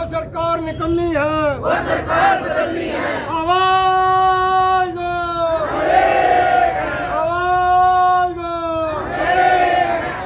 सरकार निकलनी है, वो सरकार बदलनी है। आवाज दो, आवाज दो।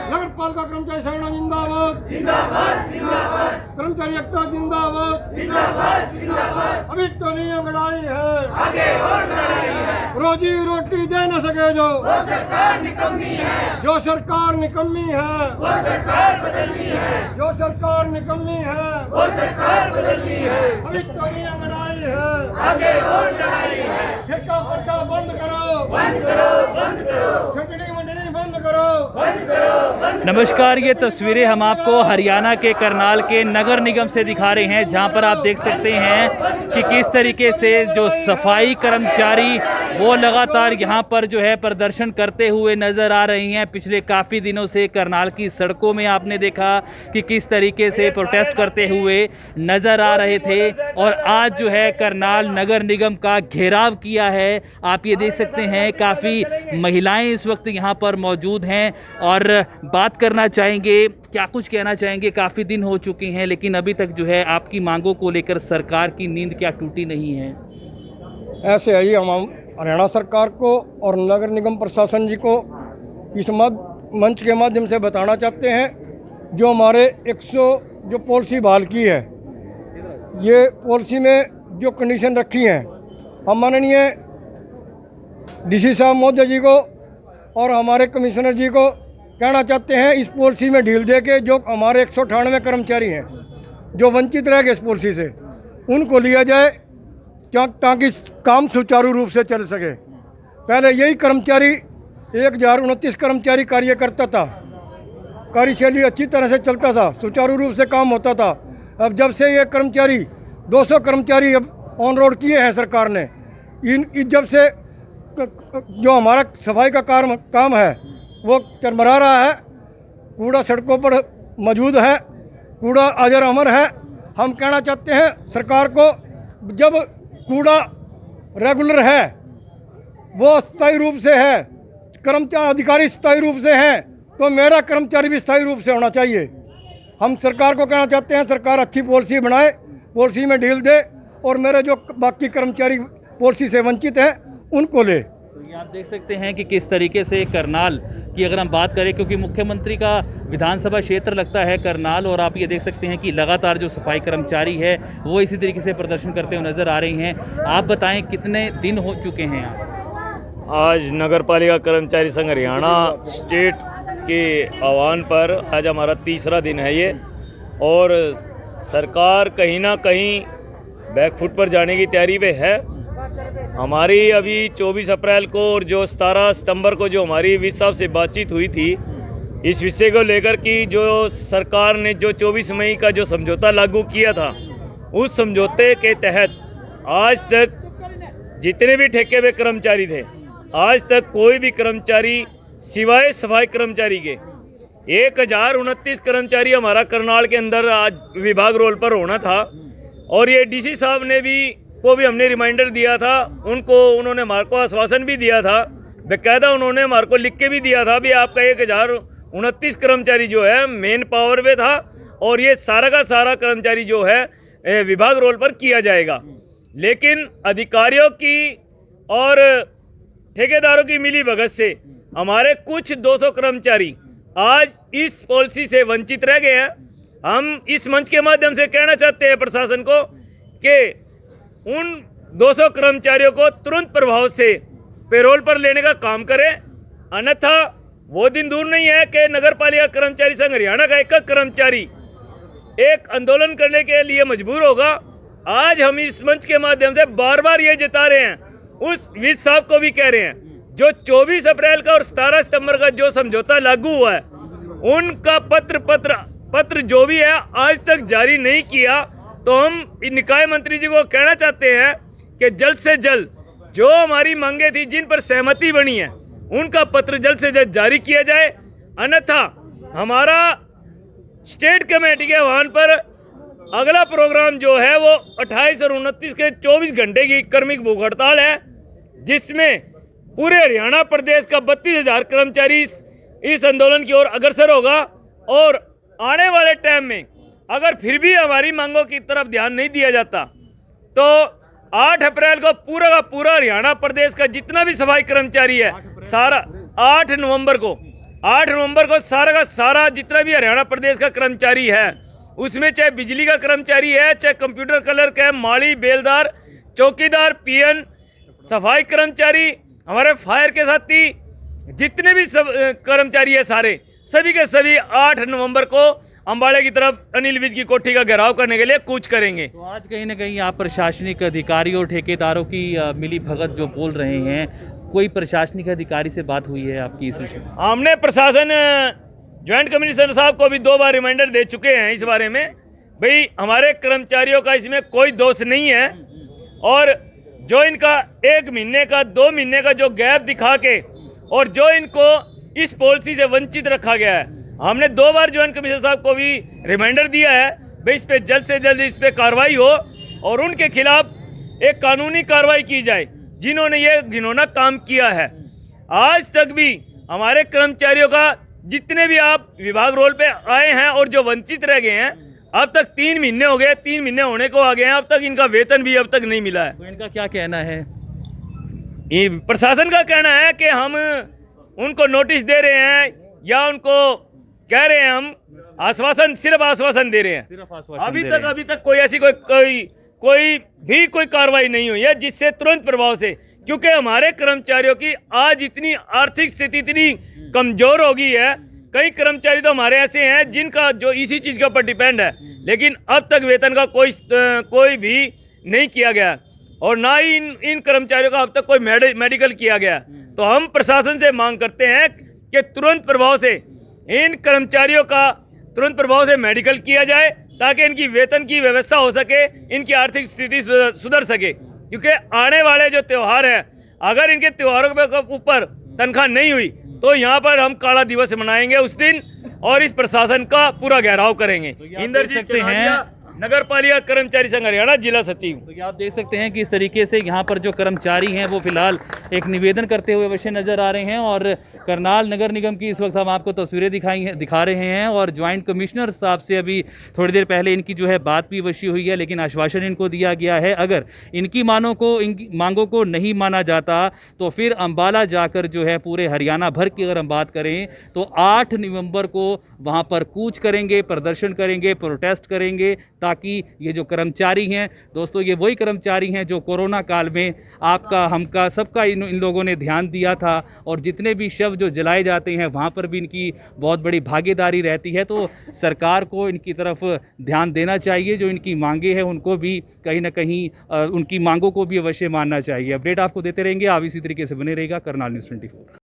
नगर पालिका कर्मचारी संगठन जिंदाबाद, जिंदाबाद, जिंदाबाद। कर्मचारी एकता जिंदाबाद, जिंदाबाद, जिंदाबाद। अभी तो नियम लड़ाई है, आगे और लड़ाई है। रोजी रोटी दे न सके जो, वो सरकार निकम्मी है। जो सरकार निकम्मी है, वो सरकार बदलनी है। जो सरकार निकम्मी है, वो सरकार बदलनी है। अभी तो नियम लड़ाई है, आगे और लड़ाई है। ठेका पर्चा बंद करो, बंद करो, बंद करो। खिचड़ी मंडली बंद करो, बंद करो, बंद करो। नमस्कार, ये तस्वीरें हम आपको हरियाणा के करनाल के नगर निगम से दिखा रहे हैं, जहां पर आप देख सकते हैं कि किस तरीके से जो सफाई कर्मचारी वो लगातार यहां पर जो है प्रदर्शन करते हुए नज़र आ रही हैं। पिछले काफ़ी दिनों से करनाल की सड़कों में आपने देखा कि किस तरीके से प्रोटेस्ट करते हुए नज़र आ रहे थे, और आज जो है करनाल नगर निगम का घेराव किया है। आप ये देख सकते हैं काफ़ी महिलाएं इस वक्त यहाँ पर मौजूद हैं और बात करना चाहेंगे, क्या कुछ कहना चाहेंगे। काफ़ी दिन हो चुके हैं लेकिन अभी तक जो है आपकी मांगों को लेकर सरकार की नींद क्या टूटी नहीं है? ऐसे है, हम हरियाणा सरकार को और नगर निगम प्रशासन जी को इस मंच के माध्यम से बताना चाहते हैं, जो हमारे 100 जो पॉलिसी बहाल की है, ये पॉलिसी में जो कंडीशन रखी हैं, हम माननीय डीसी साहब महोदय जी को और हमारे कमिश्नर जी को कहना चाहते हैं, इस पॉलिसी में ढील दे के जो हमारे 198 कर्मचारी हैं जो वंचित रह गए इस पॉलिसी से, उनको लिया जाए ताकि काम सुचारू रूप से चल सके। पहले यही कर्मचारी 1029 कर्मचारी कार्य करता था, कार्यशैली अच्छी तरह से चलता था, सुचारू रूप से काम होता था। अब जब से ये कर्मचारी 200 कर्मचारी अब ऑन रोड किए हैं सरकार ने, जब से जो हमारा सफाई का काम है वो चरमरा रहा है। कूड़ा सड़कों पर मौजूद है, कूड़ा अजर अमर है। हम कहना चाहते हैं सरकार को, जब कूड़ा रेगुलर है, वो स्थायी रूप से है, कर्मचारी अधिकारी स्थायी रूप से हैं, तो मेरा कर्मचारी भी स्थायी रूप से होना चाहिए। हम सरकार को कहना चाहते हैं, सरकार अच्छी पॉलिसी बनाए, पॉलिसी में ढील दे और मेरे जो बाकी कर्मचारी पॉलिसी से वंचित हैं उनको ले। तो ये आप देख सकते हैं कि किस तरीके से करनाल की अगर हम बात करें, क्योंकि मुख्यमंत्री का विधानसभा क्षेत्र लगता है करनाल, और आप ये देख सकते हैं कि लगातार जो सफाई कर्मचारी है वो इसी तरीके से प्रदर्शन करते हुए नज़र आ रही हैं। आप बताएं कितने दिन हो चुके हैं आप? आज नगर पालिका कर्मचारी संघ हरियाणा स्टेट के आह्वान पर आज हमारा तीसरा दिन है ये, और सरकार कहीं ना कहीं बैकफुट पर जाने की तैयारी पे है। हमारी अभी 24 अप्रैल को और जो 17 सितंबर को जो हमारी विस साहब से बातचीत हुई थी इस विषय को लेकर कि जो सरकार ने जो 24 मई का जो समझौता लागू किया था, उस समझौते के तहत आज तक जितने भी ठेके पे कर्मचारी थे, आज तक कोई भी कर्मचारी सिवाय सफाई कर्मचारी के 1029 कर्मचारी हमारा करनाल के अंदर आज विभाग रोल पर होना था। और ये डीसी साहब ने भी हमने रिमाइंडर दिया था, उन्होंने हमारे को आश्वासन भी दिया था, बेकायदा उन्होंने हमारे को लिख के भी दिया था भी आपका 1029 कर्मचारी जो है मेन पावर में था, और ये सारा का सारा कर्मचारी जो है विभाग रोल पर किया जाएगा। लेकिन अधिकारियों की और ठेकेदारों की मिली भगत से हमारे कुछ 200 कर्मचारी आज इस पॉलिसी से वंचित रह गए हैं। हम इस मंच के माध्यम से कहना चाहते हैं प्रशासन को कि उन 200 कर्मचारियों को तुरंत प्रभाव से पेरोल पर लेने का काम करें, अन्यथा वो दिन दूर नहीं है कि नगर पालिका कर्मचारी संघ हरियाणा का एक कर्मचारी एक आंदोलन करने के लिए मजबूर होगा। आज हम इस मंच के माध्यम से बार बार ये जता रहे हैं, उस विस साहब को भी कह रहे हैं, जो 24 अप्रैल का और 17 सितंबर का जो समझौता लागू हुआ है, उनका पत्र जो भी है आज तक जारी नहीं किया। तो हम निकाय मंत्री जी को कहना चाहते हैं कि जल्द से जल्द जो हमारी मांगे थी, जिन पर सहमति बनी है, उनका पत्र जल्द से जल्द जारी किया जाए, अन्यथा हमारा स्टेट कमेटी के आह्वान पर अगला प्रोग्राम जो है वो 28 और 29 के 24 घंटे की कर्मिक भूख हड़ताल है, जिसमें पूरे हरियाणा प्रदेश का 32,000 कर्मचारी इस आंदोलन की ओर अग्रसर होगा। और आने वाले टाइम में अगर फिर भी हमारी मांगों की तरफ ध्यान नहीं दिया जाता तो 8 अप्रैल को पूरा का पूरा हरियाणा प्रदेश का जितना भी सफाई कर्मचारी है सारा 8 नवंबर को सारा का सारा जितना भी हरियाणा प्रदेश का कर्मचारी है, उसमें चाहे बिजली का कर्मचारी है, चाहे कंप्यूटर क्लर्क है, माली, बेलदार, चौकीदार, पीएन, सफाई कर्मचारी, हमारे फायर के साथी, जितने भी सब कर्मचारी है सारे सभी के सभी 8 नवंबर को अंबाड़े की तरफ अनिल विज की कोठी का घेराव करने के लिए कूच करेंगे। तो आज कहीं ना कहीं आप प्रशासनिक अधिकारियों और ठेकेदारों की मिली भगत जो बोल रहे हैं, कोई प्रशासनिक अधिकारी से बात हुई है आपकी इस विषय में? हमने प्रशासन ज्वाइंट कमिश्नर साहब को भी 2 बार रिमाइंडर दे चुके हैं इस बारे में, भाई हमारे कर्मचारियों का इसमें कोई दोष नहीं है और जो इनका 1 महीने का 2 महीने का जो गैप दिखा के और जो इनको इस पॉलिसी से वंचित रखा गया है, हमने 2 बार ज्वाइंट कमिश्नर साहब को भी रिमाइंडर दिया है भाई इस पे जल्द से जल्द इस पे कार्रवाई हो और उनके खिलाफ एक कानूनी कार्रवाई की जाए जिन्होंने ये घिनौना काम किया है। आज तक भी हमारे कर्मचारियों का जितने भी आप विभाग रोल पे आए हैं और जो वंचित रह गए हैं, अब तक 3 महीने हो गए, 3 महीने होने को आ गए हैं, अब तक इनका वेतन भी अब तक नहीं मिला है। तो इनका क्या कहना है? ये प्रशासन का कहना है कि हम उनको नोटिस दे रहे हैं या उनको कह रहे हैं, हम आश्वासन सिर्फ आश्वासन दे रहे हैं, सिर्फ आश्वासन अभी दे रहे तक कोई ऐसी कोई कार्रवाई नहीं हुई है जिससे तुरंत प्रभाव से, क्योंकि हमारे कर्मचारियों की आज इतनी आर्थिक स्थिति इतनी कमजोर हो गई है, कई कर्मचारी तो हमारे ऐसे हैं जिनका जो इसी चीज के ऊपर डिपेंड है, लेकिन अब तक वेतन का कोई भी नहीं किया गया और ना ही इन कर्मचारियों का अब तक कोई मेडिकल किया गया। तो हम प्रशासन से मांग करते हैं कि तुरंत प्रभाव से इन कर्मचारियों का तुरंत प्रभाव से मेडिकल किया जाए ताकि इनकी वेतन की व्यवस्था हो सके, इनकी आर्थिक स्थिति सुधर सके, क्योंकि आने वाले जो त्यौहार है अगर इनके त्योहारों के ऊपर तनख्वाह नहीं हुई तो यहाँ पर हम काला दिवस मनाएंगे उस दिन और इस प्रशासन का पूरा घेराव करेंगे। इंद्रजीत चौटालिया, नगर पालिका कर्मचारी संघ हरियाणा, जिला सचिव। तो ये आप देख सकते हैं कि इस तरीके से यहाँ पर जो कर्मचारी हैं वो फिलहाल एक निवेदन करते हुए अवश्य नजर आ रहे हैं और करनाल नगर निगम की इस वक्त हम आपको तस्वीरें दिखा रहे हैं और ज्वाइंट कमिश्नर साहब से अभी थोड़ी देर पहले इनकी जो है बात भी अवश्य हुई है, लेकिन आश्वासन इनको दिया गया है अगर इनकी मांगों को नहीं माना जाता तो फिर अम्बाला जाकर जो है पूरे हरियाणा भर की अगर हम बात करें तो 8 नवंबर को वहाँ पर कूच करेंगे, प्रदर्शन करेंगे, प्रोटेस्ट करेंगे, ताकि ये जो कर्मचारी हैं दोस्तों, ये वही कर्मचारी हैं जो कोरोना काल में आपका हमका सबका इन लोगों ने ध्यान दिया था और जितने भी शव जो जलाए जाते हैं वहाँ पर भी इनकी बहुत बड़ी भागीदारी रहती है। तो सरकार को इनकी तरफ ध्यान देना चाहिए, जो इनकी मांगे हैं उनको भी कहीं ना कहीं उनकी मांगों को भी अवश्य मानना चाहिए। अपडेट आपको देते रहेंगे, आप इसी तरीके से बने रहेगा करनाल न्यूज़ 24।